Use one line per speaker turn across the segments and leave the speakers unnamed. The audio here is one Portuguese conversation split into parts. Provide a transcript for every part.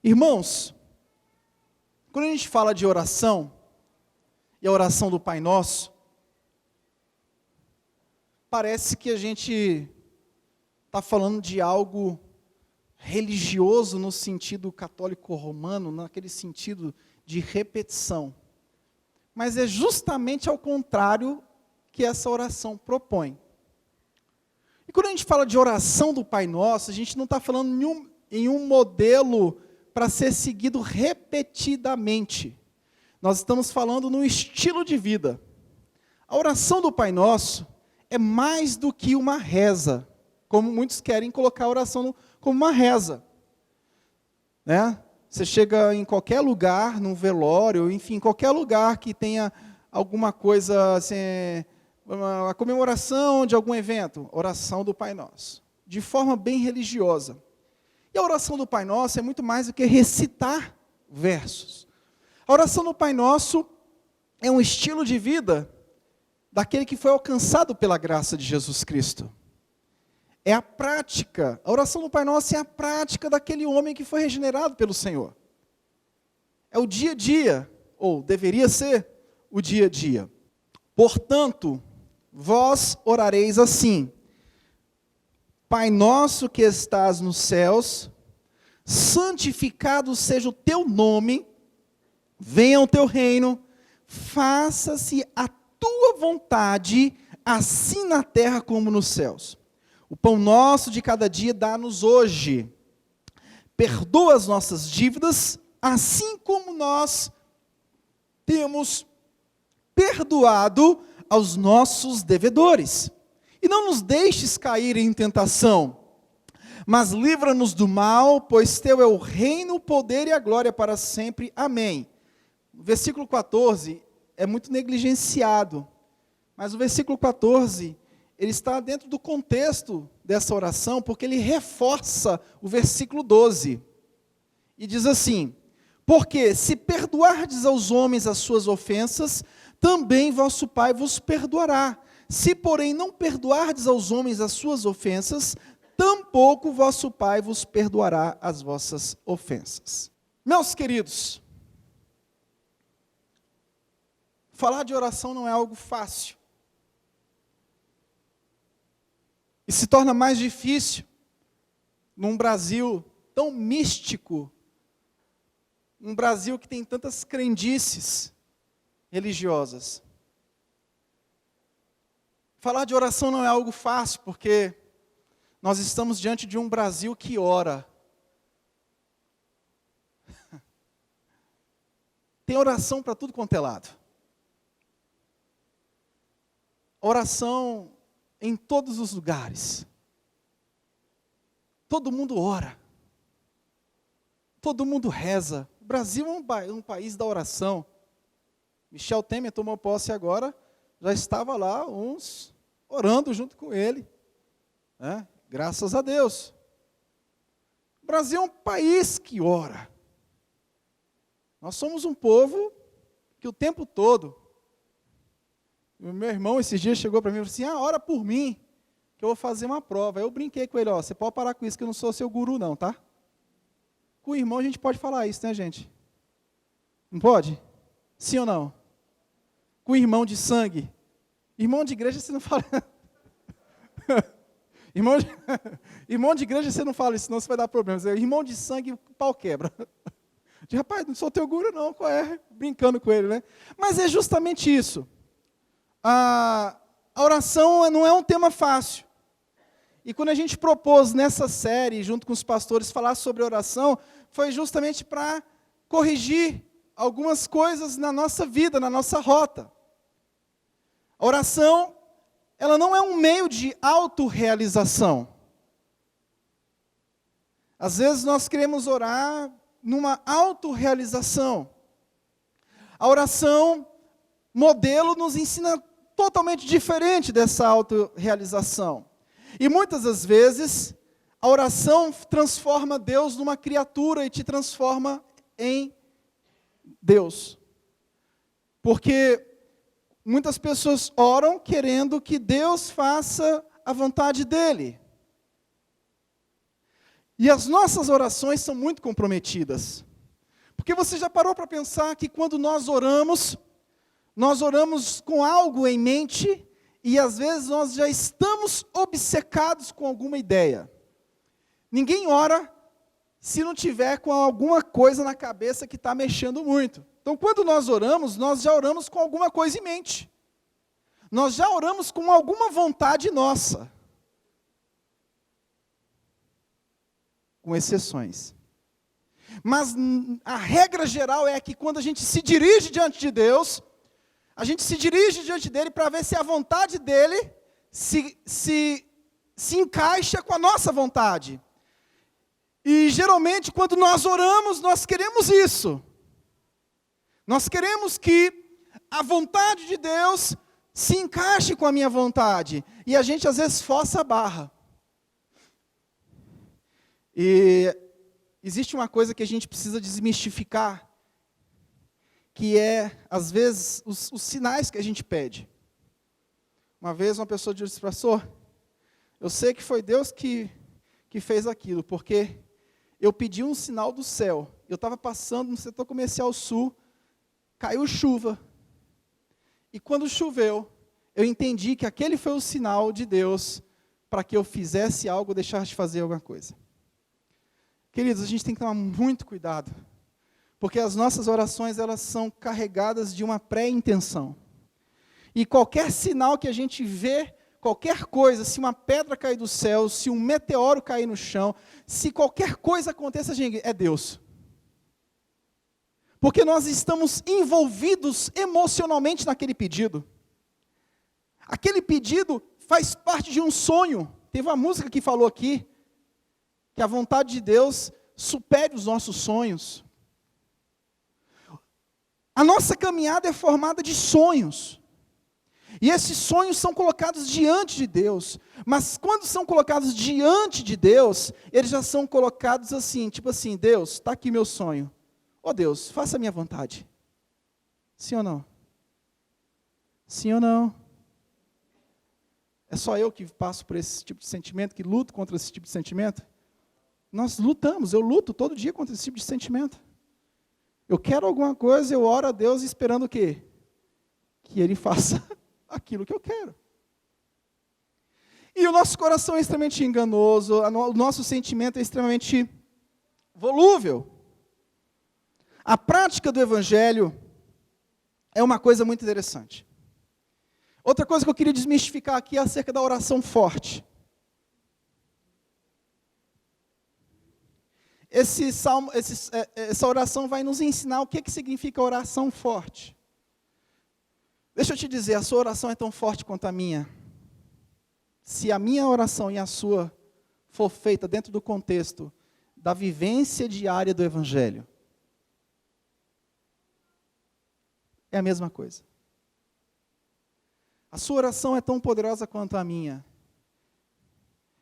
Irmãos, quando a gente fala de oração, e a oração do Pai Nosso, parece que a gente está falando de algo religioso no sentido católico romano, naquele sentido de repetição. Mas é justamente ao contrário que essa oração propõe. E quando a gente fala de oração do Pai Nosso, a gente não está falando em um modelo para ser seguido repetidamente. Nós estamos falando num estilo de vida. A oração do Pai Nosso é mais do que uma reza, como muitos querem colocar a oração como uma reza. Né? Você chega em qualquer lugar, num velório, enfim, qualquer lugar que tenha alguma coisa, assim, a comemoração de algum evento, oração do Pai Nosso, de forma bem religiosa. E a oração do Pai Nosso é muito mais do que recitar versos. A oração do Pai Nosso é um estilo de vida daquele que foi alcançado pela graça de Jesus Cristo. É a prática, a oração do Pai Nosso é a prática daquele homem que foi regenerado pelo Senhor. É o dia a dia, ou deveria ser o dia a dia. Portanto, vós orareis assim: Pai nosso que estás nos céus, santificado seja o teu nome, venha o teu reino, faça-se a tua vontade, assim na terra como nos céus. O pão nosso de cada dia dá-nos hoje. Perdoa as nossas dívidas, assim como nós temos perdoado aos nossos devedores. E não nos deixes cair em tentação, mas livra-nos do mal, pois teu é o reino, o poder e a glória para sempre. Amém. O versículo 14 é muito negligenciado, mas o versículo 14, ele está dentro do contexto dessa oração, porque ele reforça o versículo 12. E diz assim: porque se perdoardes aos homens as suas ofensas, também vosso Pai vos perdoará. Se, porém, não perdoardes aos homens as suas ofensas, tampouco vosso Pai vos perdoará as vossas ofensas. Meus queridos, falar de oração não é algo fácil. E se torna mais difícil num Brasil tão místico, um Brasil que tem tantas crendices religiosas. Falar de oração não é algo fácil, porque nós estamos diante de um Brasil que ora. Tem oração para tudo quanto é lado. Oração em todos os lugares. Todo mundo ora. Todo mundo reza. O Brasil é um país da oração. Michel Temer tomou posse agora, já estava lá uns orando junto com ele. Né? Graças a Deus. O Brasil é um país que ora. Nós somos um povo que o tempo todo... O meu irmão esses dias chegou para mim e falou assim: ora por mim, que eu vou fazer uma prova. Aí eu brinquei com ele: você pode parar com isso, que eu não sou seu guru não, tá? Com o irmão a gente pode falar isso, né, gente? Não pode? Sim ou não? Com o irmão de sangue. Irmão de igreja você não fala... irmão de igreja você não fala isso, senão você vai dar problemas. Irmão de sangue, o pau quebra. Rapaz, não sou teu guru não, qual é? Brincando com ele, né? Mas é justamente isso. A oração não é um tema fácil. E quando a gente propôs nessa série, junto com os pastores, falar sobre oração, foi justamente para corrigir algumas coisas na nossa vida, na nossa rota. A oração, ela não é um meio de autorrealização. Às vezes nós queremos orar numa autorrealização. A oração, modelo, nos ensina totalmente diferente dessa autorrealização. E muitas das vezes, a oração transforma Deus numa criatura e te transforma em Deus. Porque muitas pessoas oram querendo que Deus faça a vontade dEle. E as nossas orações são muito comprometidas. Porque você já parou para pensar que quando nós oramos com algo em mente, e às vezes nós já estamos obcecados com alguma ideia. Ninguém ora se não tiver com alguma coisa na cabeça que está mexendo muito. Então, quando nós oramos, nós já oramos com alguma coisa em mente. Nós já oramos com alguma vontade nossa. Com exceções. Mas a regra geral é que quando a gente se dirige diante de Deus, a gente se dirige diante dele para ver se a vontade dele se encaixa com a nossa vontade. E geralmente quando nós oramos, nós queremos isso. Nós queremos que a vontade de Deus se encaixe com a minha vontade. E a gente às vezes força a barra. E existe uma coisa que a gente precisa desmistificar, que é, às vezes, os sinais que a gente pede. Uma vez uma pessoa disse, pastor, eu sei que foi Deus que fez aquilo, porque eu pedi um sinal do céu. Eu estava passando no setor comercial sul, caiu chuva. E quando choveu, eu entendi que aquele foi o sinal de Deus para que eu fizesse algo, deixasse de fazer alguma coisa. Queridos, a gente tem que tomar muito cuidado, porque as nossas orações, elas são carregadas de uma pré-intenção. E qualquer sinal que a gente vê, qualquer coisa, se uma pedra cair do céu, se um meteoro cair no chão, se qualquer coisa aconteça, gente, é Deus. Porque nós estamos envolvidos emocionalmente naquele pedido. Aquele pedido faz parte de um sonho. Teve uma música que falou aqui, que a vontade de Deus supere os nossos sonhos. A nossa caminhada é formada de sonhos. E esses sonhos são colocados diante de Deus. Mas quando são colocados diante de Deus, eles já são colocados assim, tipo assim, Deus, está aqui meu sonho. Ó Deus, faça a minha vontade. Sim ou não? Sim ou não? É só eu que passo por esse tipo de sentimento, que luto contra esse tipo de sentimento? Nós lutamos, eu luto todo dia contra esse tipo de sentimento. Eu quero alguma coisa, eu oro a Deus esperando o quê? Que Ele faça aquilo que eu quero. E o nosso coração é extremamente enganoso, o nosso sentimento é extremamente volúvel. A prática do Evangelho é uma coisa muito interessante. Outra coisa que eu queria desmistificar aqui é acerca da oração forte. Essa oração vai nos ensinar o que significa oração forte. Deixa eu te dizer, a sua oração é tão forte quanto a minha. Se a minha oração e a sua for feita dentro do contexto da vivência diária do Evangelho, é a mesma coisa. A sua oração é tão poderosa quanto a minha.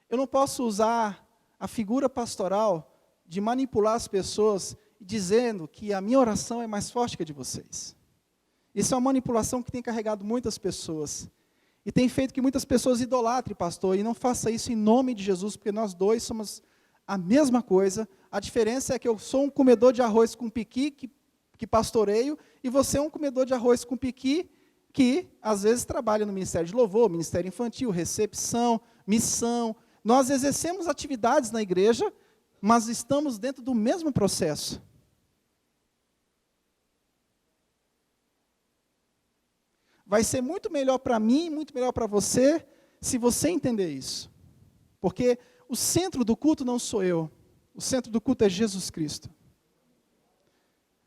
Eu não posso usar a figura pastoral de manipular as pessoas, dizendo que a minha oração é mais forte que a de vocês. Isso é uma manipulação que tem carregado muitas pessoas. E tem feito que muitas pessoas idolatrem, pastor, e não faça isso em nome de Jesus, porque nós dois somos a mesma coisa. A diferença é que eu sou um comedor de arroz com piqui, que pastoreio, e você é um comedor de arroz com piqui, que às vezes trabalha no Ministério de Louvor, Ministério Infantil, recepção, missão. Nós exercemos atividades na igreja, mas estamos dentro do mesmo processo. Vai ser muito melhor para mim, muito melhor para você, se você entender isso. Porque o centro do culto não sou eu. O centro do culto é Jesus Cristo.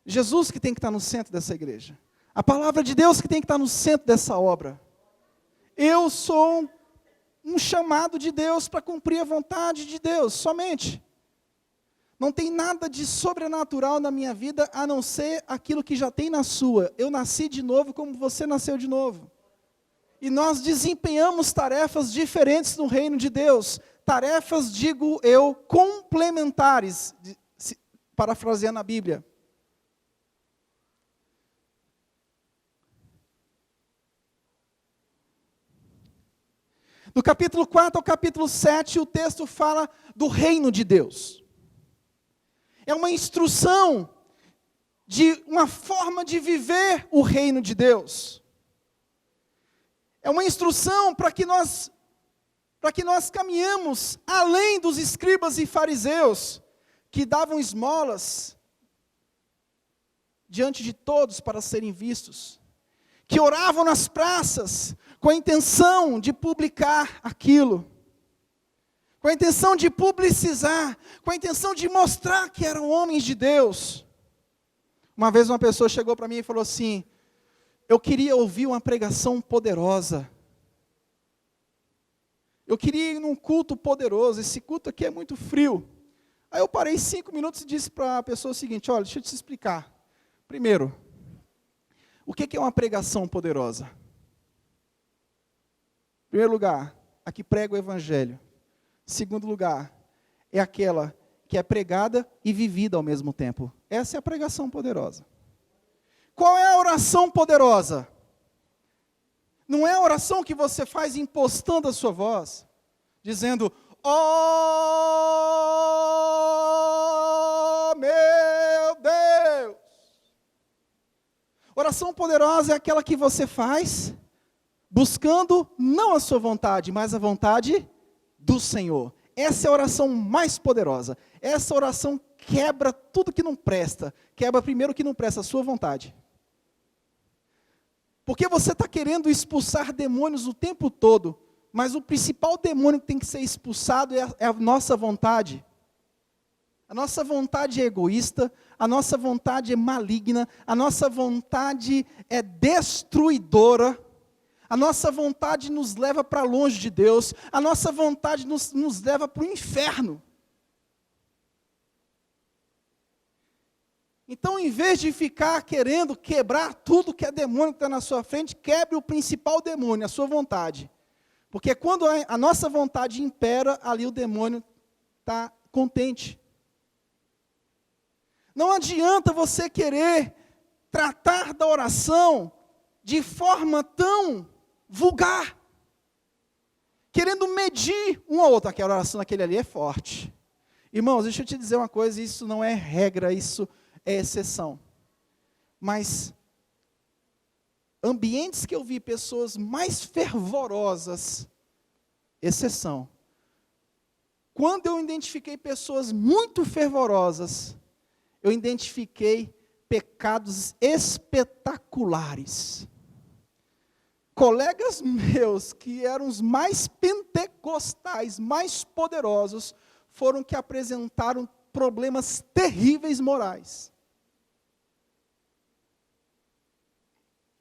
Jesus que tem que estar no centro dessa igreja. A palavra de Deus que tem que estar no centro dessa obra. Eu sou um chamado de Deus para cumprir a vontade de Deus, somente. Não tem nada de sobrenatural na minha vida, a não ser aquilo que já tem na sua. Eu nasci de novo como você nasceu de novo. E nós desempenhamos tarefas diferentes no reino de Deus. Tarefas, digo eu, complementares, parafraseando a Bíblia. Do capítulo 4 ao capítulo 7, o texto fala do reino de Deus. É uma instrução de uma forma de viver o reino de Deus. É uma instrução para que nós caminhamos além dos escribas e fariseus, que davam esmolas diante de todos para serem vistos, que oravam nas praças com a intenção de publicar aquilo, com a intenção de publicizar, com a intenção de mostrar que eram homens de Deus. Uma vez uma pessoa chegou para mim e falou assim: eu queria ouvir uma pregação poderosa. Eu queria ir num culto poderoso, esse culto aqui é muito frio. Aí eu parei 5 minutos e disse para a pessoa o seguinte: olha, deixa eu te explicar. Primeiro, o que é uma pregação poderosa? Em primeiro lugar, a que prega o evangelho. Segundo lugar, é aquela que é pregada e vivida ao mesmo tempo. Essa é a pregação poderosa. Qual é a oração poderosa? Não é a oração que você faz impostando a sua voz, dizendo: oh, meu Deus. Oração poderosa é aquela que você faz buscando não a sua vontade, mas a vontade do Senhor. Essa é a oração mais poderosa. Essa oração quebra tudo que não presta. Quebra primeiro o que não presta, a sua vontade. Porque você está querendo expulsar demônios o tempo todo, mas o principal demônio que tem que ser expulsado é a nossa vontade. A nossa vontade é egoísta, a nossa vontade é maligna, a nossa vontade é destruidora, a nossa vontade nos leva para longe de Deus, a nossa vontade nos leva para o inferno. Então, em vez de ficar querendo quebrar tudo que é demônio que está na sua frente, quebre o principal demônio, a sua vontade. Porque quando a nossa vontade impera, ali o demônio está contente. Não adianta você querer tratar da oração de forma tão vulgar, querendo medir um ao outro. Aquela oração daquele ali é forte. Irmãos, deixa eu te dizer uma coisa, isso não é regra, isso é exceção. Mas ambientes que eu vi pessoas mais fervorosas, exceção. Quando eu identifiquei pessoas muito fervorosas, eu identifiquei pecados espetaculares. Colegas meus, que eram os mais pentecostais, mais poderosos, foram que apresentaram problemas terríveis morais.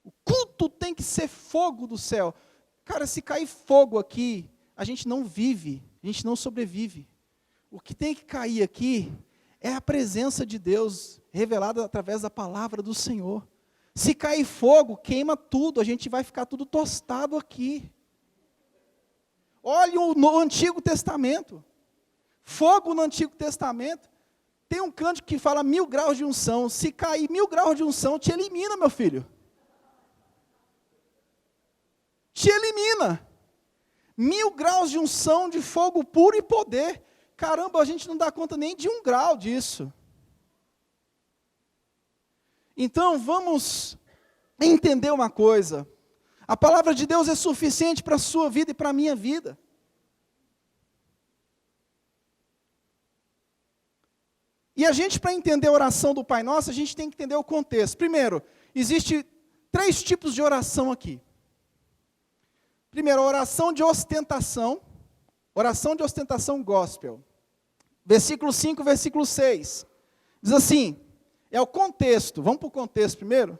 O culto tem que ser fogo do céu. Cara, se cair fogo aqui, a gente não vive, a gente não sobrevive. O que tem que cair aqui é a presença de Deus revelada através da palavra do Senhor. Se cair fogo, queima tudo, a gente vai ficar tudo tostado aqui. Olha no Antigo Testamento. Fogo no Antigo Testamento. Tem um cântico que fala 1000 graus de unção. Se cair 1000 graus de unção, te elimina, meu filho. Te elimina. 1000 graus de unção, de fogo puro e poder. Caramba, a gente não dá conta nem de 1 grau disso. Então, vamos entender uma coisa. A palavra de Deus é suficiente para a sua vida e para a minha vida. E a gente, para entender a oração do Pai Nosso, a gente tem que entender o contexto. Primeiro, existe 3 tipos de oração aqui. Primeiro, a oração de ostentação gospel. Versículo 5, versículo 6. Diz assim, é o contexto, vamos para o contexto primeiro.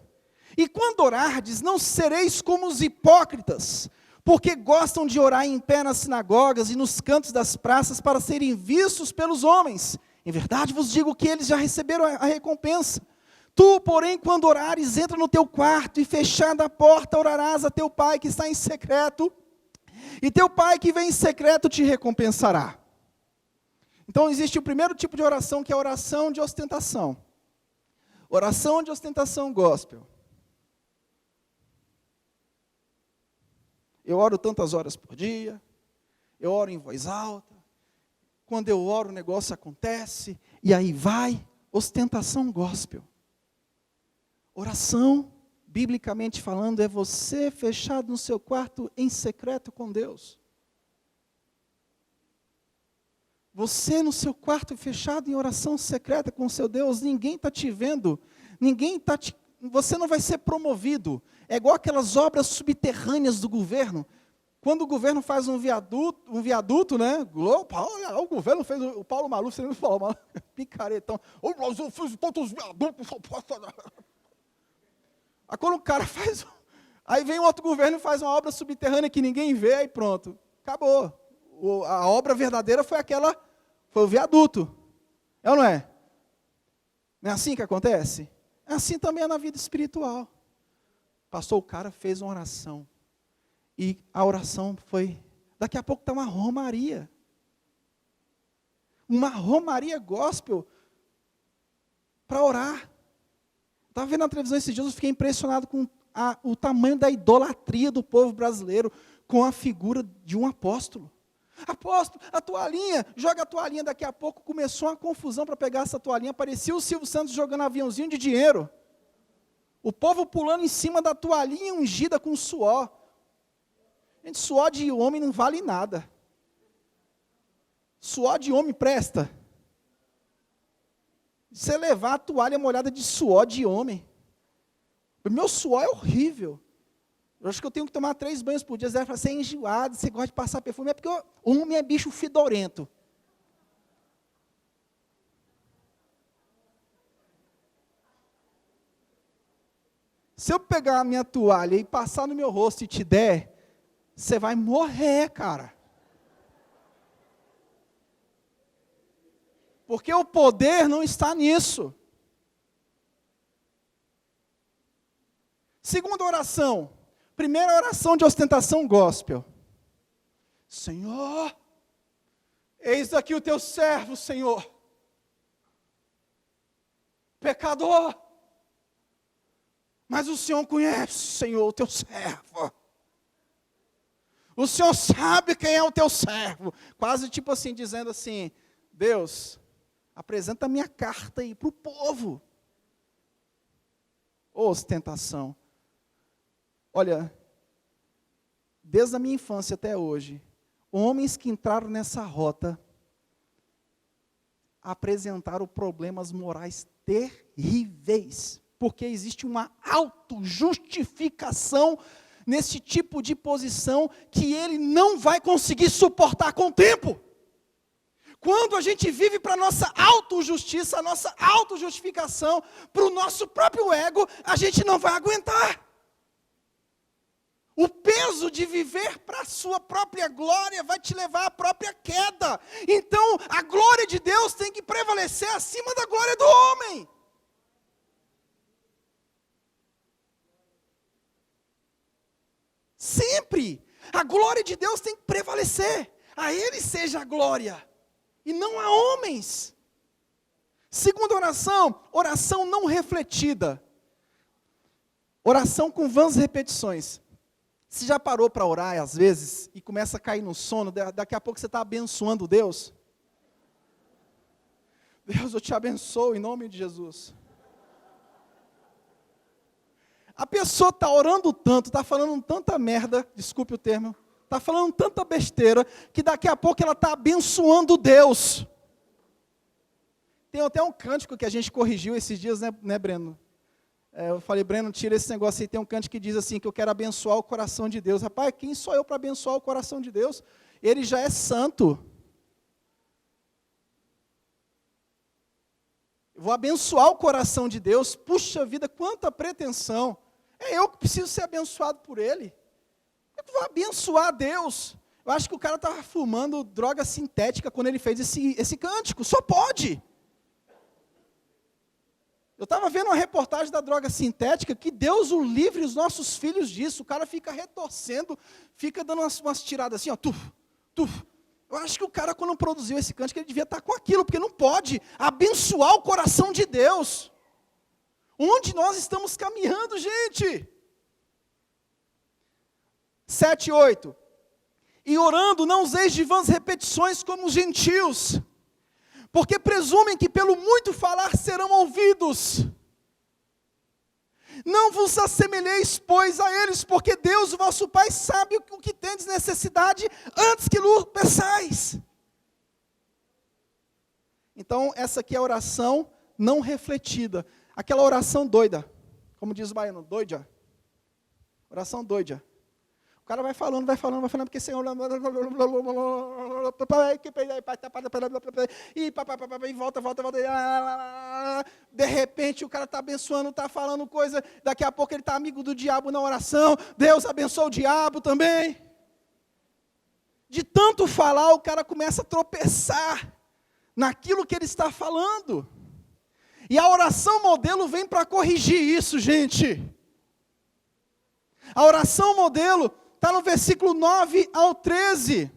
E quando orardes, não sereis como os hipócritas, porque gostam de orar em pé nas sinagogas e nos cantos das praças para serem vistos pelos homens. Em verdade vos digo que eles já receberam a recompensa. Tu, porém, quando orares, entra no teu quarto e fechada a porta, orarás a teu pai que está em secreto, e teu pai que vem em secreto te recompensará. Então existe o primeiro tipo de oração, que é a oração de ostentação. Oração de ostentação gospel. Eu oro tantas horas por dia, eu oro em voz alta, quando eu oro o negócio acontece, e aí vai, ostentação gospel. Oração, biblicamente falando, é você fechado no seu quarto em secreto com Deus. Você no seu quarto fechado em oração secreta com o seu Deus, ninguém está te vendo, você não vai ser promovido. É igual aquelas obras subterrâneas do governo. Quando o governo faz um viaduto, né? Olha, o governo fez, o Paulo Maluf, você não falou, picaretão. O Brasil fez tantos viadutos. Aí quando o cara faz, aí vem um outro governo e faz uma obra subterrânea que ninguém vê, aí pronto, acabou. A obra verdadeira foi o viaduto. É ou não é? Não é assim que acontece? É assim também é na vida espiritual. Pastor, o cara fez uma oração. E a oração foi, daqui a pouco está uma romaria. Uma romaria gospel para orar. Estava vendo na televisão esses dias, eu fiquei impressionado com o tamanho da idolatria do povo brasileiro com a figura de um apóstolo. Apóstolo, a toalhinha, joga a toalhinha, daqui a pouco começou uma confusão para pegar essa toalhinha, parecia o Silvio Santos jogando aviãozinho de dinheiro. O povo pulando em cima da toalhinha ungida com suor. Gente, suor de homem não vale nada. Suor de homem presta. Você levar a toalha molhada de suor de homem. O meu suor é horrível. Eu acho que eu tenho que tomar 3 banhos por dia. Você vai falar, você é enjoado, você gosta de passar perfume. É porque homem é bicho fedorento. Se eu pegar a minha toalha e passar no meu rosto e te der, você vai morrer, cara. Porque o poder não está nisso. Segunda oração. Primeira oração de ostentação gospel. Senhor, eis aqui o teu servo, Senhor. Pecador. Mas o Senhor conhece, Senhor, o teu servo. O Senhor sabe quem é o teu servo. Quase tipo assim, dizendo assim, Deus, apresenta a minha carta aí para o povo. Ostentação. Olha, desde a minha infância até hoje, homens que entraram nessa rota apresentaram problemas morais terríveis. Porque existe uma autojustificação nesse tipo de posição que ele não vai conseguir suportar com o tempo. Quando a gente vive para a nossa autojustiça, a nossa autojustificação, para o nosso próprio ego, a gente não vai aguentar. O peso de viver para a sua própria glória vai te levar à própria queda. Então, a glória de Deus tem que prevalecer acima da glória do homem. Sempre. A glória de Deus tem que prevalecer. A Ele seja a glória. E não a homens. Segunda oração, oração não refletida. Oração com vãs repetições. Você já parou para orar às vezes e começa a cair no sono, daqui a pouco você está abençoando Deus? Deus, eu te abençoo em nome de Jesus. A pessoa está orando tanto, está falando tanta merda, desculpe o termo, está falando tanta besteira, que daqui a pouco ela está abençoando Deus. Tem até um cântico que a gente corrigiu esses dias, né Breno? Eu falei, Breno, tira esse negócio aí, tem um cântico que diz assim, que eu quero abençoar o coração de Deus. Rapaz, quem sou eu para abençoar o coração de Deus? Ele já é santo. Eu vou abençoar o coração de Deus, puxa vida, quanta pretensão. É eu que preciso ser abençoado por Ele. Eu vou abençoar Deus. Eu acho que o cara estava fumando droga sintética quando ele fez esse cântico, só pode. Eu estava vendo uma reportagem da droga sintética, que Deus o livre os nossos filhos disso. O cara fica retorcendo, fica dando umas tiradas assim, ó, tuf, tuf. Eu acho que o cara, quando produziu esse cântico, ele devia estar com aquilo, porque não pode abençoar o coração de Deus. Onde nós estamos caminhando, gente? 7, 8. E orando, não useis de vãs repetições como os gentios, porque presumem que pelo muito falar serão ouvidos. Não vos assemelheis, pois, a eles, porque Deus, o vosso Pai, sabe o que tendes necessidade antes que lhe peçais. Então, essa aqui é a oração não refletida. Aquela oração doida. Como diz o baiano, doida. Oração doida. O cara vai falando, porque Senhor... E volta. De repente o cara está abençoando, está falando coisa, daqui a pouco ele está amigo do diabo na oração. Deus abençoa o diabo também. De tanto falar, o cara começa a tropeçar naquilo que ele está falando. E a oração modelo vem para corrigir isso, gente. A oração modelo está no versículo 9 ao 13.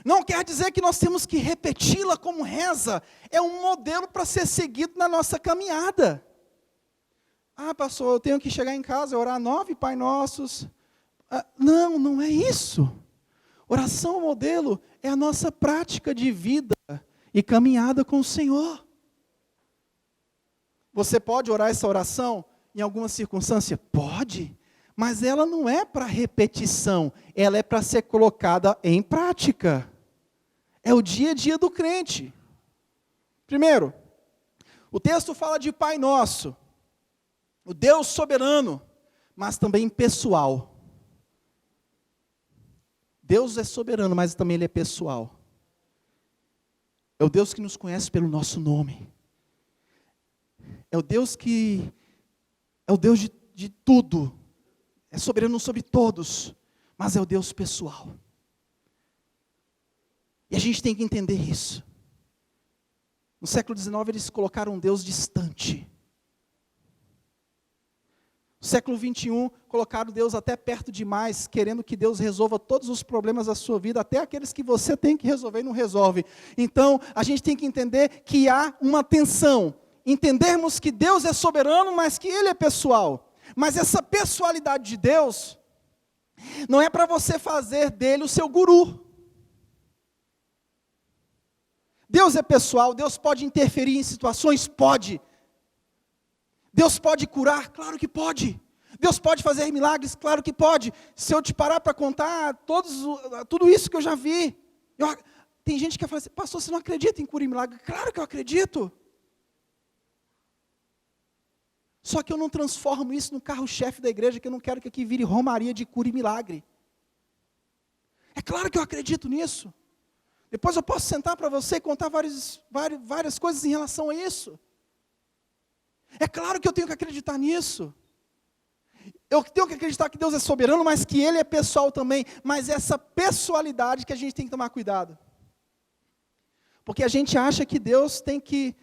Não quer dizer que nós temos que repeti-la como reza. É um modelo para ser seguido na nossa caminhada. Ah, pastor, eu tenho que chegar em casa e orar 9 Pai Nossos. Não é isso. Oração modelo é a nossa prática de vida e caminhada com o Senhor. Você pode orar essa oração em alguma circunstância? Pode, mas ela não é para repetição, ela é para ser colocada em prática. É o dia a dia do crente. Primeiro, o texto fala de Pai Nosso, o Deus soberano, mas também pessoal. Deus é soberano, mas também Ele é pessoal. É o Deus que nos conhece pelo nosso nome. É o Deus de tudo. É soberano sobre todos, mas é o Deus pessoal. E a gente tem que entender isso. No século XIX eles colocaram um Deus distante. No século XXI colocaram Deus até perto demais, querendo que Deus resolva todos os problemas da sua vida, até aqueles que você tem que resolver e não resolve. Então a gente tem que entender que há uma tensão. Entendermos que Deus é soberano, mas que Ele é pessoal. Mas essa pessoalidade de Deus não é para você fazer dele o seu guru. Deus é pessoal, Deus pode interferir em situações? Pode. Deus pode curar? Claro que pode. Deus pode fazer milagres? Claro que pode. Se eu te parar para contar tudo isso que eu já vi. Tem gente que fala assim, pastor, você não acredita em cura e milagre? Claro que eu acredito. Só que eu não transformo isso no carro-chefe da igreja, que eu não quero que aqui vire romaria de cura e milagre. É claro que eu acredito nisso. Depois eu posso sentar para você e contar várias coisas em relação a isso. É claro que eu tenho que acreditar nisso. Eu tenho que acreditar que Deus é soberano, mas que Ele é pessoal também. Mas essa pessoalidade que a gente tem que tomar cuidado. Porque a gente acha que Deus tem que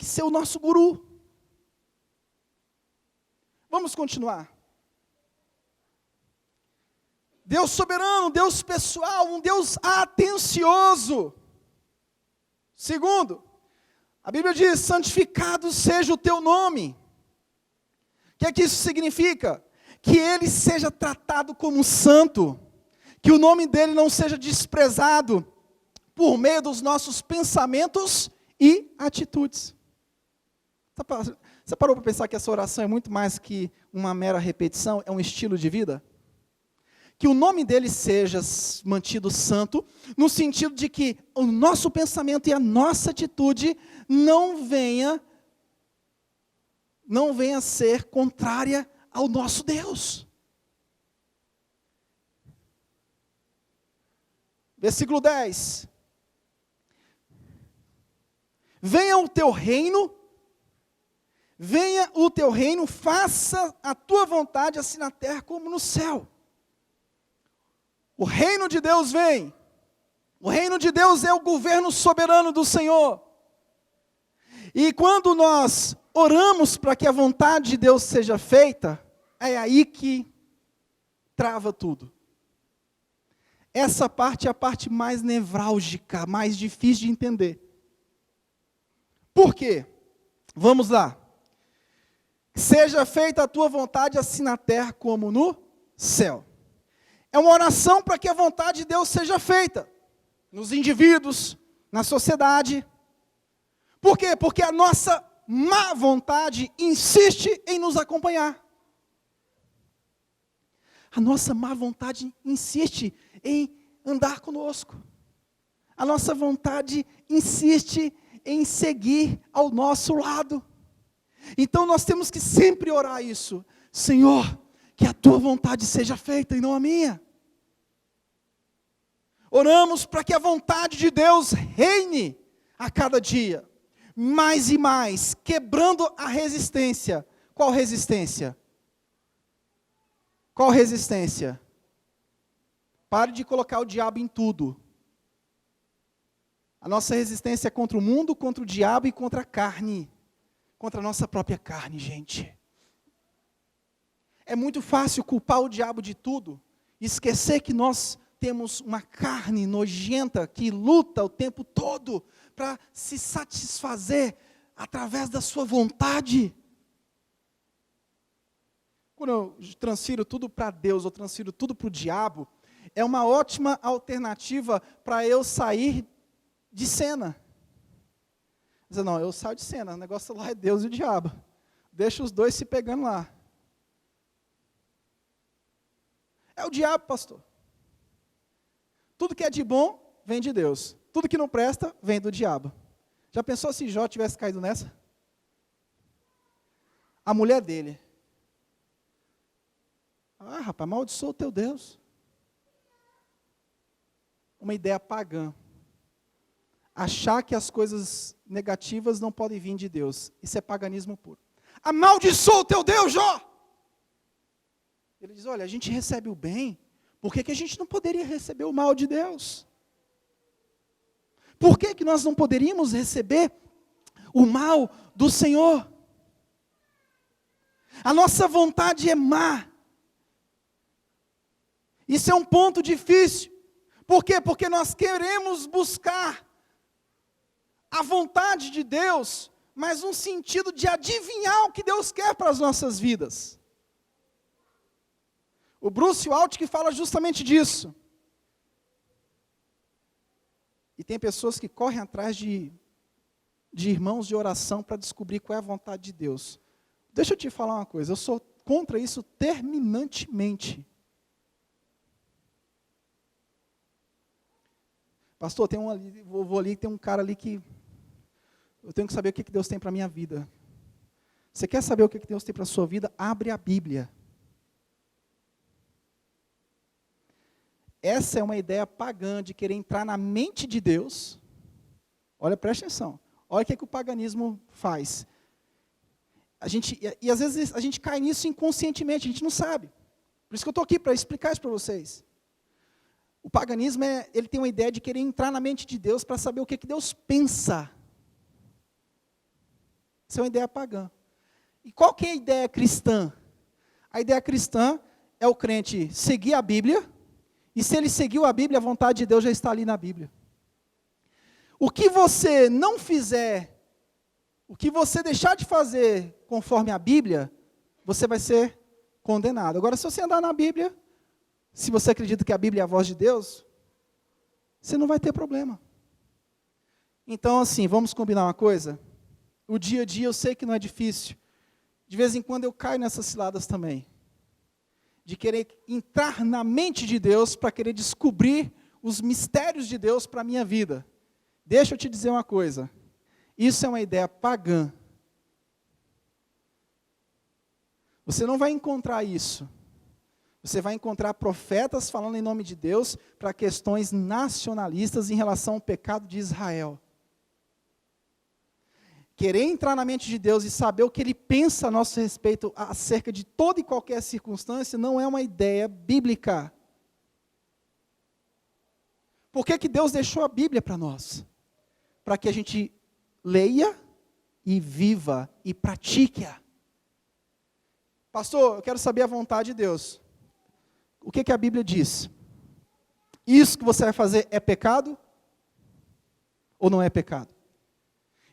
ser o nosso guru. Vamos continuar. Deus soberano, Deus pessoal, um Deus atencioso. Segundo, a Bíblia diz, santificado seja o teu nome. O que é que isso significa? Que Ele seja tratado como santo, que o nome dEle não seja desprezado por meio dos nossos pensamentos e atitudes. Você parou para pensar que essa oração é muito mais que uma mera repetição, é um estilo de vida? Que o nome dele seja mantido santo, no sentido de que o nosso pensamento e a nossa atitude não venha ser contrária ao nosso Deus. Versículo 10. Venha o teu reino, faça a tua vontade, assim na terra como no céu. O reino de Deus vem. O reino de Deus é o governo soberano do Senhor. E quando nós oramos para que a vontade de Deus seja feita, é aí que trava tudo. Essa parte é a parte mais nevrálgica, mais difícil de entender. Por quê? Vamos lá. Seja feita a tua vontade, assim na terra como no céu. É uma oração para que a vontade de Deus seja feita nos indivíduos, na sociedade. Por quê? Porque a nossa má vontade insiste em nos acompanhar. A nossa má vontade insiste em andar conosco. A nossa vontade insiste em seguir ao nosso lado. Então nós temos que sempre orar isso. Senhor, que a tua vontade seja feita e não a minha. Oramos para que a vontade de Deus reine a cada dia, mais e mais, quebrando a resistência. Qual resistência? Qual resistência? Pare de colocar o diabo em tudo. A nossa resistência é contra o mundo, contra o diabo e contra a carne. Contra a nossa própria carne, gente. É muito fácil culpar o diabo de tudo, e esquecer que nós temos uma carne nojenta que luta o tempo todo para se satisfazer através da sua vontade. Quando eu transfiro tudo para Deus, ou transfiro tudo para o diabo, é uma ótima alternativa para eu sair de cena. Dizer, não, eu saio de cena, o negócio lá é Deus e o diabo. Deixa os dois se pegando lá. É o diabo, pastor. Tudo que é de bom, vem de Deus. Tudo que não presta, vem do diabo. Já pensou se Jó tivesse caído nessa? A mulher dele. Ah, rapaz, amaldiçoa o teu Deus. Uma ideia pagã. Achar que as coisas negativas não podem vir de Deus. Isso é paganismo puro. Amaldiçoa o teu Deus, Jó! Ele diz, olha, a gente recebe o bem, por que a gente não poderia receber o mal de Deus? Por que nós não poderíamos receber o mal do Senhor? A nossa vontade é má. Isso é um ponto difícil. Por quê? Porque nós queremos buscar a vontade de Deus, mas num sentido de adivinhar o que Deus quer para as nossas vidas. O Bruce Waltke fala justamente disso. E tem pessoas que correm atrás de irmãos de oração para descobrir qual é a vontade de Deus. Deixa eu te falar uma coisa, eu sou contra isso terminantemente. Pastor, tem um ali, vou ali, tem um cara ali que eu tenho que saber o que Deus tem para a minha vida. Você quer saber o que Deus tem para a sua vida? Abre a Bíblia. Essa é uma ideia pagã de querer entrar na mente de Deus. Olha, presta atenção. Olha o que o paganismo faz. E às vezes a gente cai nisso inconscientemente, a gente não sabe. Por isso que eu estou aqui para explicar isso para vocês. O paganismo, ele tem uma ideia de querer entrar na mente de Deus para saber o que Deus pensa. Isso é uma ideia pagã. E qual que é a ideia cristã? A ideia cristã é o crente seguir a Bíblia, e se ele seguiu a Bíblia, a vontade de Deus já está ali na Bíblia. O que você não fizer, o que você deixar de fazer conforme a Bíblia, você vai ser condenado. Agora, se você andar na Bíblia, se você acredita que a Bíblia é a voz de Deus, você não vai ter problema. Então, assim, vamos combinar uma coisa? O dia a dia eu sei que não é difícil. De vez em quando eu caio nessas ciladas também. De querer entrar na mente de Deus para querer descobrir os mistérios de Deus para a minha vida. Deixa eu te dizer uma coisa. Isso é uma ideia pagã. Você não vai encontrar isso. Você vai encontrar profetas falando em nome de Deus para questões nacionalistas em relação ao pecado de Israel. Querer entrar na mente de Deus e saber o que Ele pensa a nosso respeito acerca de toda e qualquer circunstância não é uma ideia bíblica. Por que Deus deixou a Bíblia para nós? Para que a gente leia e viva e pratique-a. Pastor, eu quero saber a vontade de Deus. O que a Bíblia diz? Isso que você vai fazer é pecado? Ou não é pecado?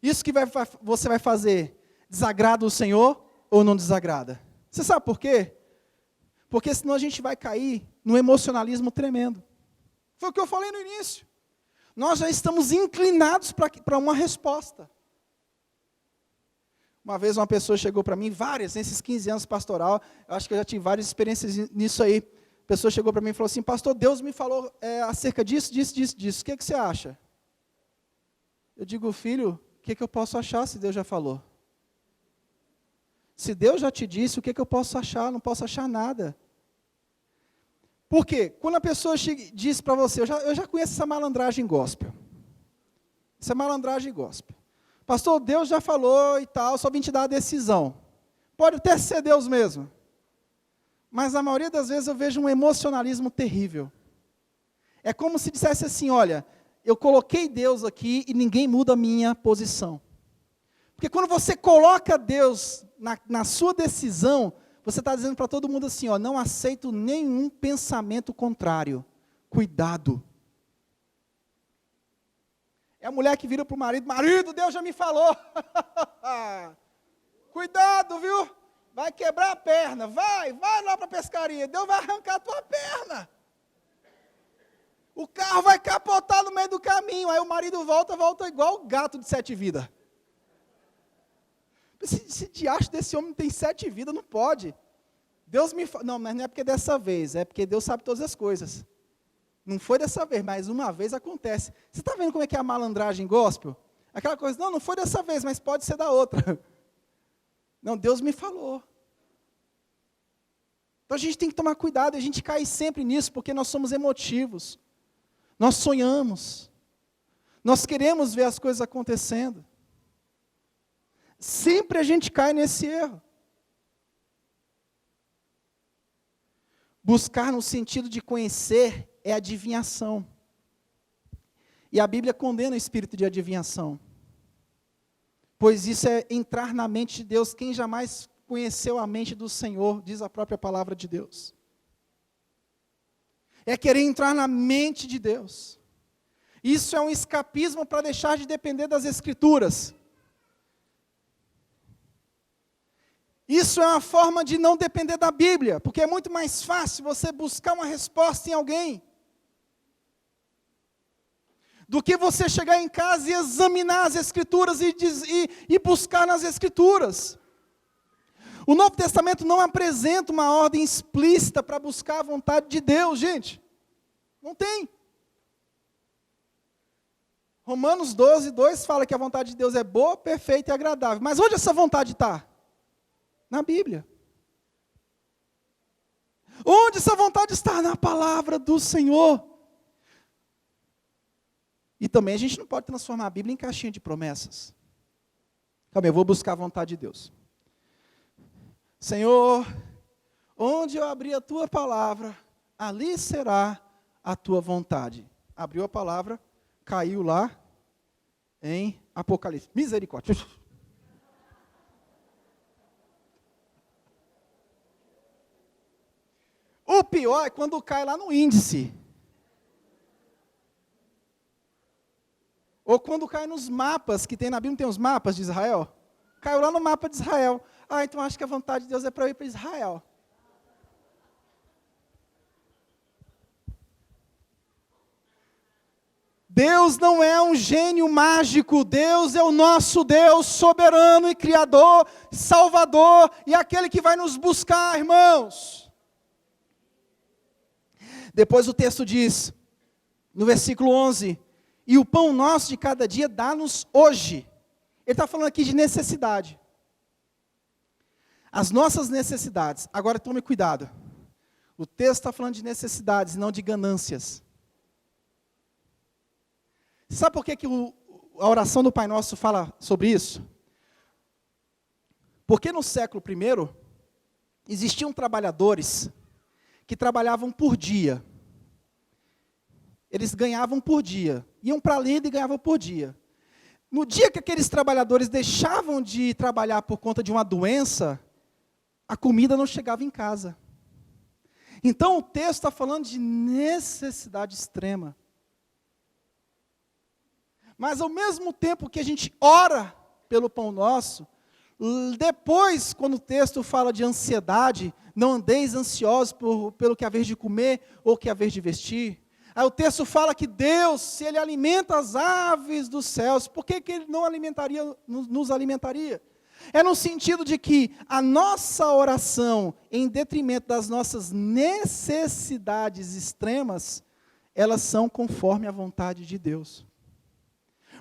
Isso que você vai fazer desagrada o Senhor ou não desagrada? Você sabe por quê? Porque senão a gente vai cair num emocionalismo tremendo. Foi o que eu falei no início. Nós já estamos inclinados para uma resposta. Uma vez uma pessoa chegou para mim, nesses 15 anos pastoral, eu acho que eu já tive várias experiências nisso aí. A pessoa chegou para mim e falou assim, pastor, Deus me falou acerca disso. O que você acha? Eu digo, filho, o que eu posso achar se Deus já falou? Se Deus já te disse, o que eu posso achar? Não posso achar nada. Por quê? Quando a pessoa diz para você, eu já conheço essa malandragem gospel. Essa malandragem gospel. Pastor, Deus já falou e tal, só vim te dar a decisão. Pode até ser Deus mesmo. Mas a maioria das vezes eu vejo um emocionalismo terrível. É como se dissesse assim, olha, eu coloquei Deus aqui e ninguém muda a minha posição. Porque quando você coloca Deus na sua decisão, você está dizendo para todo mundo assim, ó, não aceito nenhum pensamento contrário. Cuidado. É a mulher que vira para o marido, Deus já me falou. Cuidado, viu? Vai quebrar a perna, vai lá para a pescaria, Deus vai arrancar a tua perna. O carro vai capotar no meio do caminho, aí o marido volta igual o gato de 7 vidas. Esse diacho desse homem tem 7 vidas, não pode. Deus me fala, não, mas não é porque dessa vez, é porque Deus sabe todas as coisas. Não foi dessa vez, mas uma vez acontece. Você está vendo como é que é a malandragem gospel? Aquela coisa, não foi dessa vez, mas pode ser da outra. Não, Deus me falou. Então a gente tem que tomar cuidado, a gente cai sempre nisso, porque nós somos emotivos. Nós sonhamos. Nós queremos ver as coisas acontecendo. Sempre a gente cai nesse erro. Buscar no sentido de conhecer é adivinhação. E a Bíblia condena o espírito de adivinhação. Pois isso é entrar na mente de Deus. Quem jamais conheceu a mente do Senhor, diz a própria palavra de Deus. É querer entrar na mente de Deus. Isso é um escapismo para deixar de depender das Escrituras. Isso é uma forma de não depender da Bíblia, porque é muito mais fácil você buscar uma resposta em alguém, do que você chegar em casa e examinar as Escrituras e buscar nas Escrituras. O Novo Testamento não apresenta uma ordem explícita para buscar a vontade de Deus, gente. Não tem. Romanos 12:2 fala que a vontade de Deus é boa, perfeita e agradável. Mas onde essa vontade está? Na Bíblia. Onde essa vontade está? Na palavra do Senhor. E também a gente não pode transformar a Bíblia em caixinha de promessas. Calma aí, eu vou buscar a vontade de Deus. Senhor, onde eu abrir a tua palavra, ali será a tua vontade. Abriu a palavra, caiu lá em Apocalipse. Misericórdia. O pior é quando cai lá no índice. Ou quando cai nos mapas, que tem na Bíblia, tem os mapas de Israel. Caiu lá no mapa de Israel. Então acho que a vontade de Deus é para eu ir para Israel. Deus não é um gênio mágico. Deus é o nosso Deus soberano e criador, salvador, e aquele que vai nos buscar, irmãos. Depois o texto diz, no versículo 11, e o pão nosso de cada dia dá-nos hoje. Ele está falando aqui de necessidade. As nossas necessidades, agora tome cuidado. O texto está falando de necessidades, não de ganâncias. Sabe por que a oração do Pai Nosso fala sobre isso? Porque no século I, existiam trabalhadores que trabalhavam por dia. Eles ganhavam por dia. Iam para a lida e ganhavam por dia. No dia que aqueles trabalhadores deixavam de trabalhar por conta de uma doença, a comida não chegava em casa. Então o texto está falando de necessidade extrema. Mas ao mesmo tempo que a gente ora pelo pão nosso, Depois, quando o texto fala de ansiedade, não andeis ansiosos pelo que haver de comer ou que haver de vestir. Aí o texto fala que Deus, se Ele alimenta as aves dos céus, por que Ele não nos alimentaria? É no sentido de que a nossa oração, em detrimento das nossas necessidades extremas, elas são conforme a vontade de Deus.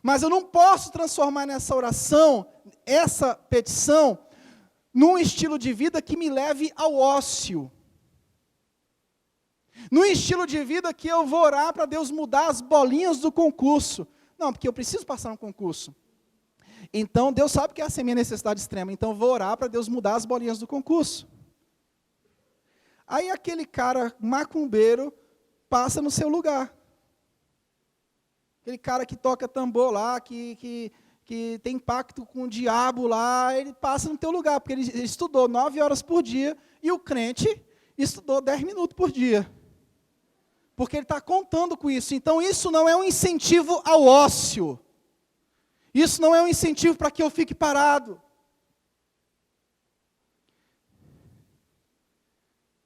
Mas eu não posso transformar nessa oração, essa petição, num estilo de vida que me leve ao ócio. Num estilo de vida que eu vou orar para Deus mudar as bolinhas do concurso. Não, porque eu preciso passar no concurso. Então, Deus sabe que essa é a minha necessidade extrema. Então, eu vou orar para Deus mudar as bolinhas do concurso. Aí, aquele cara macumbeiro passa no seu lugar. Aquele cara que toca tambor lá, que tem pacto com o diabo lá, ele passa no teu lugar, porque ele estudou 9 horas por dia, e o crente estudou 10 minutos por dia. Porque ele está contando com isso. Então, isso não é um incentivo ao ócio. Isso não é um incentivo para que eu fique parado.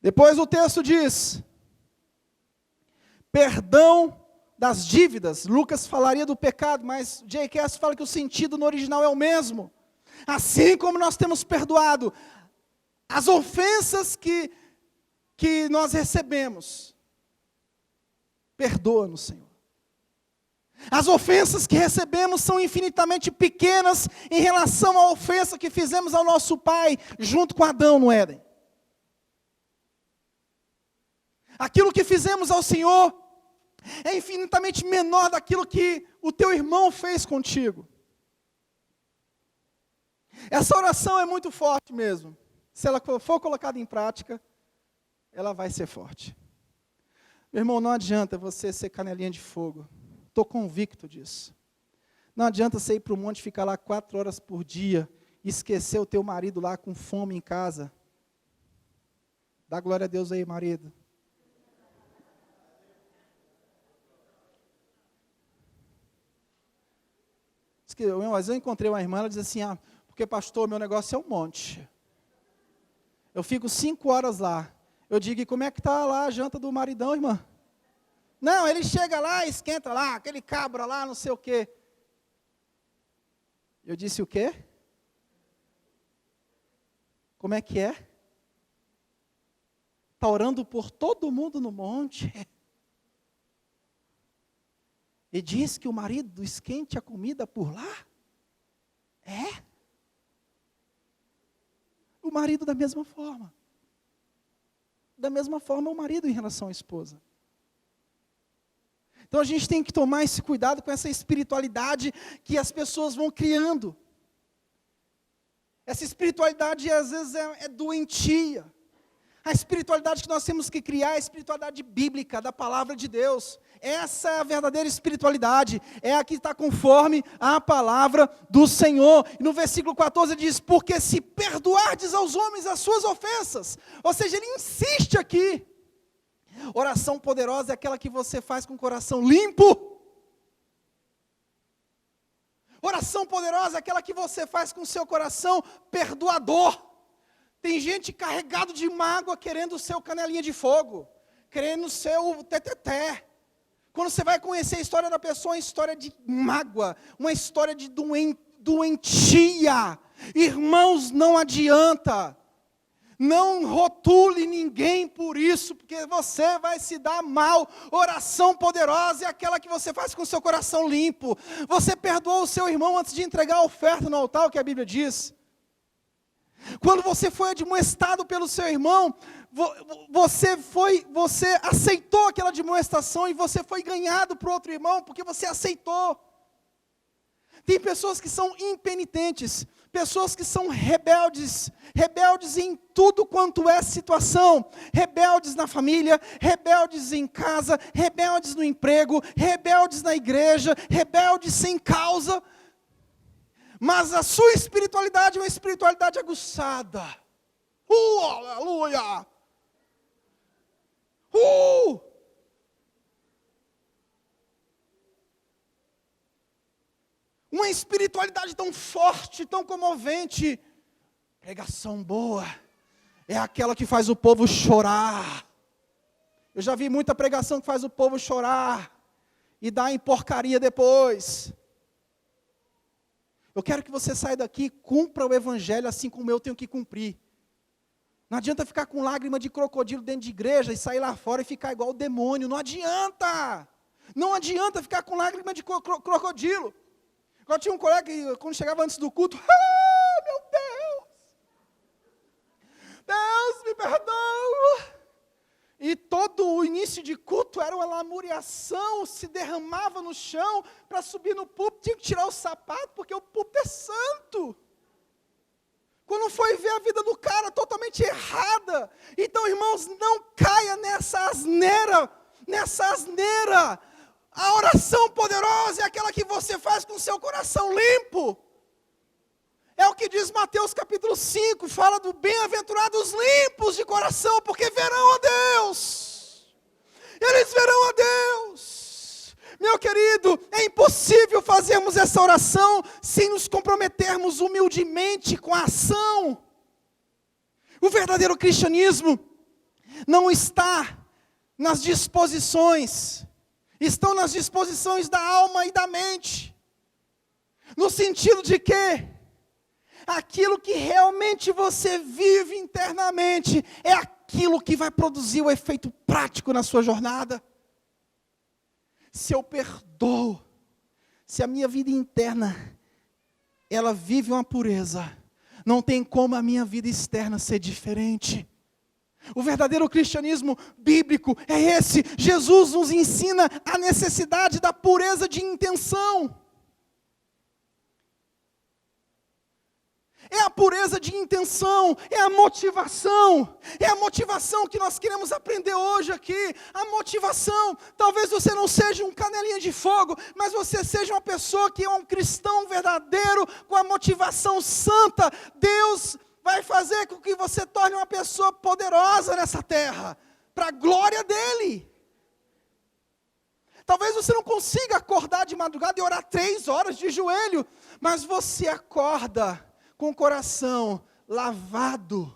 Depois o texto diz, perdão das dívidas. Lucas falaria do pecado, mas J.K. fala que o sentido no original é o mesmo. Assim como nós temos perdoado as ofensas que nós recebemos, perdoa-nos, Senhor. As ofensas que recebemos são infinitamente pequenas em relação à ofensa que fizemos ao nosso pai, junto com Adão no Éden. Aquilo que fizemos ao Senhor é infinitamente menor daquilo que o teu irmão fez contigo. Essa oração é muito forte mesmo. Se ela for colocada em prática, ela vai ser forte. Meu irmão, não adianta você ser canelinha de fogo. Estou convicto disso. Não adianta você ir para o monte e ficar lá 4 horas por dia e esquecer o teu marido lá com fome em casa. Dá glória a Deus aí, marido. Mas eu encontrei uma irmã, ela diz assim, porque pastor, meu negócio é um monte. Eu fico 5 horas lá. Eu digo, e como é que está lá a janta do maridão, irmã? Não, ele chega lá, esquenta lá, aquele cabra lá, não sei o quê. Eu disse o quê? Como é que é? Está orando por todo mundo no monte. E diz que o marido esquente a comida por lá? É? O marido da mesma forma. Da mesma forma o marido em relação à esposa. Então a gente tem que tomar esse cuidado com essa espiritualidade que as pessoas vão criando. Essa espiritualidade às vezes é doentia. A espiritualidade que nós temos que criar é a espiritualidade bíblica, da palavra de Deus. Essa é a verdadeira espiritualidade, é a que está conforme a palavra do Senhor. E no versículo 14 diz, porque se perdoardes aos homens as suas ofensas, ou seja, ele insiste aqui. Oração poderosa é aquela que você faz com o coração limpo. Oração poderosa é aquela que você faz com o seu coração perdoador. Tem gente carregado de mágoa querendo o seu canelinha de fogo, querendo o seu teteté. Quando você vai conhecer a história da pessoa, é uma história de mágoa, uma história de doentia. Irmãos, não adianta. Não rotule ninguém por isso, porque você vai se dar mal. Oração poderosa é aquela que você faz com o seu coração limpo. Você perdoou o seu irmão antes de entregar a oferta no altar, o que a Bíblia diz. Quando você foi admoestado pelo seu irmão, você aceitou aquela admoestação e você foi ganhado para o outro irmão, porque você aceitou. Tem pessoas que são impenitentes, pessoas que são rebeldes em tudo quanto é situação, rebeldes na família, rebeldes em casa, rebeldes no emprego, rebeldes na igreja, rebeldes sem causa, mas a sua espiritualidade é uma espiritualidade aguçada. Aleluia! Uma espiritualidade tão forte, tão comovente, Pregação boa é aquela que faz o povo chorar. Eu já vi muita pregação que faz o povo chorar e dá em porcaria depois. Eu quero que você saia daqui e cumpra o evangelho assim como eu tenho que cumprir. Não adianta ficar com lágrima de crocodilo dentro de igreja e sair lá fora e ficar igual o demônio. Não adianta. Não adianta ficar com lágrima de crocodilo. Eu tinha um colega que, quando chegava antes do culto, meu Deus! Deus, me perdoa! E todo o início de culto era uma lamuriação, se derramava no chão para subir no púlpito, tinha que tirar o sapato, porque o púlpito é santo. Quando foi ver a vida do cara totalmente errada. Então, irmãos, não caia nessa asneira, A oração poderosa é aquela que você faz com o seu coração limpo. É o que diz Mateus capítulo 5, fala do bem-aventurados limpos de coração, porque verão a Deus. Eles verão a Deus. Meu querido, é impossível fazermos essa oração sem nos comprometermos humildemente com a ação. O verdadeiro cristianismo não está nas disposições, estão nas disposições da alma e da mente. No sentido de que aquilo que realmente você vive internamente é aquilo que vai produzir o efeito prático na sua jornada. Se eu perdoo, se a minha vida interna, ela vive uma pureza, não tem como a minha vida externa ser diferente. O verdadeiro cristianismo bíblico é esse. Jesus nos ensina a necessidade da pureza de intenção. É a pureza de intenção, é a motivação que nós queremos aprender hoje aqui. A motivação, talvez você não seja um canelinha de fogo, mas você seja uma pessoa que é um cristão verdadeiro, com a motivação santa. Deus vai fazer com que você torne uma pessoa poderosa nessa terra, para a glória dEle. Talvez você não consiga acordar de madrugada e orar 3 horas de joelho, mas você acorda com o coração lavado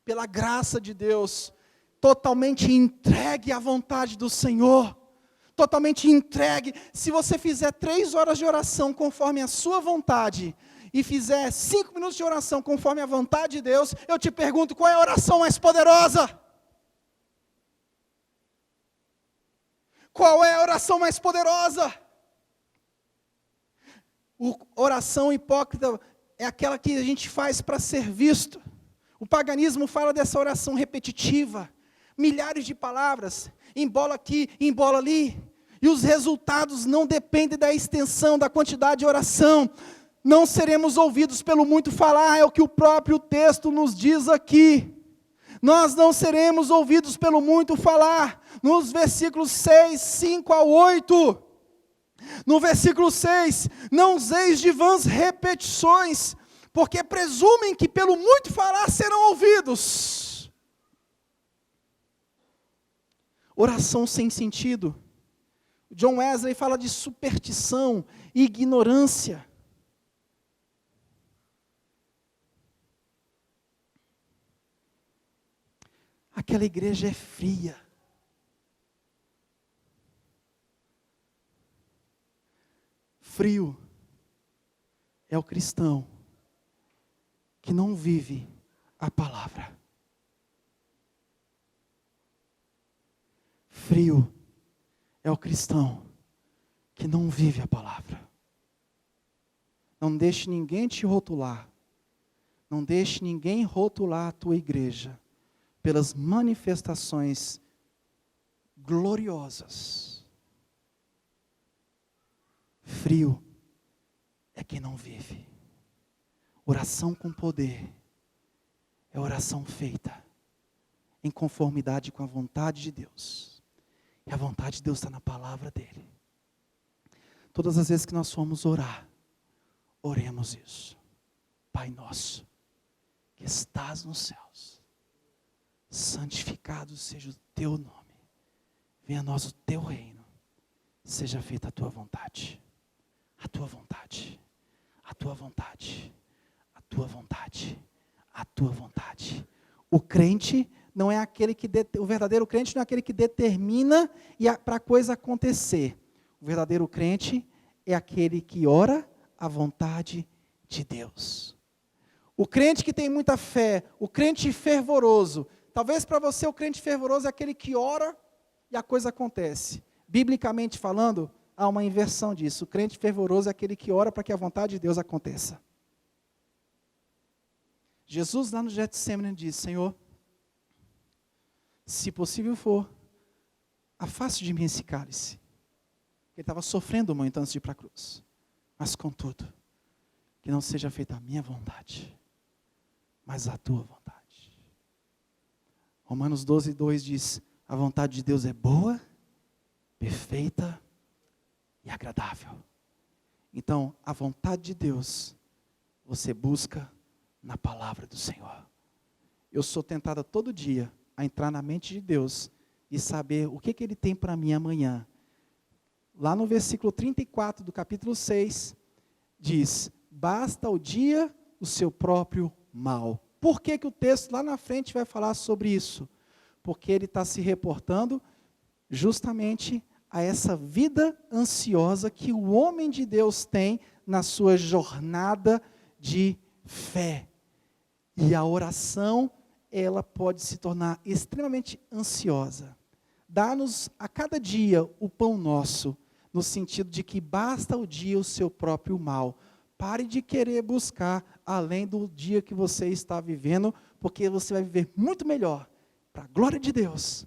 pela graça de Deus, totalmente entregue à vontade do Senhor, totalmente entregue. Se você fizer 3 horas de oração conforme a sua vontade, e fizer 5 minutos de oração conforme a vontade de Deus, eu te pergunto, qual é a oração mais poderosa? Qual é a oração mais poderosa? Oração hipócrita é aquela que a gente faz para ser visto. O paganismo fala dessa oração repetitiva, milhares de palavras, embola aqui, embola ali, e os resultados não dependem da extensão, da quantidade de oração. Não seremos ouvidos pelo muito falar, é o que o próprio texto nos diz aqui. Nós não seremos ouvidos pelo muito falar. Nos versículos 6, 5 a 8. No versículo 6, não useis de vãs repetições, porque presumem que pelo muito falar serão ouvidos. Oração sem sentido. John Wesley fala de superstição e ignorância. Aquela igreja é fria. Frio é o cristão que não vive a palavra. Frio é o cristão que não vive a palavra. Não deixe ninguém te rotular. Não deixe ninguém rotular a tua igreja pelas manifestações gloriosas. Frio é quem não vive. Oração com poder é oração feita em conformidade com a vontade de Deus. E a vontade de Deus está na palavra dEle. Todas as vezes que nós formos orar, oremos isso. Pai nosso, que estás nos céus, santificado seja o teu nome, venha a nós o teu reino, seja feita a tua vontade, a tua vontade, a tua vontade, a tua vontade, a tua vontade. O crente não é aquele que, o verdadeiro crente não é aquele que determina para a coisa acontecer. O verdadeiro crente é aquele que ora a vontade de Deus. O crente que tem muita fé, o crente fervoroso, talvez para você o crente fervoroso é aquele que ora e a coisa acontece. Biblicamente falando, há uma inversão disso. O crente fervoroso é aquele que ora para que a vontade de Deus aconteça. Jesus lá no Getsemane disse: Senhor, se possível for, afaste de mim esse cálice. Ele estava sofrendo muito antes de ir para a cruz. Mas contudo, que não seja feita a minha vontade, mas a tua vontade. Romanos 12:2 diz: a vontade de Deus é boa, perfeita e agradável. Então, a vontade de Deus, você busca na palavra do Senhor. Eu sou tentado todo dia a entrar na mente de Deus e saber o que Ele tem para mim amanhã. Lá no versículo 34 do capítulo 6, diz: basta o dia o seu próprio mal. Por que o texto lá na frente vai falar sobre isso? Porque ele está se reportando justamente a essa vida ansiosa que o homem de Deus tem na sua jornada de fé. E a oração, ela pode se tornar extremamente ansiosa. Dá-nos a cada dia o pão nosso, no sentido de que basta o dia o seu próprio mal. Pare de querer buscar além do dia que você está vivendo, porque você vai viver muito melhor, para a glória de Deus,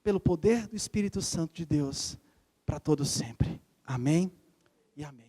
pelo poder do Espírito Santo de Deus, para todo sempre. Amém e amém.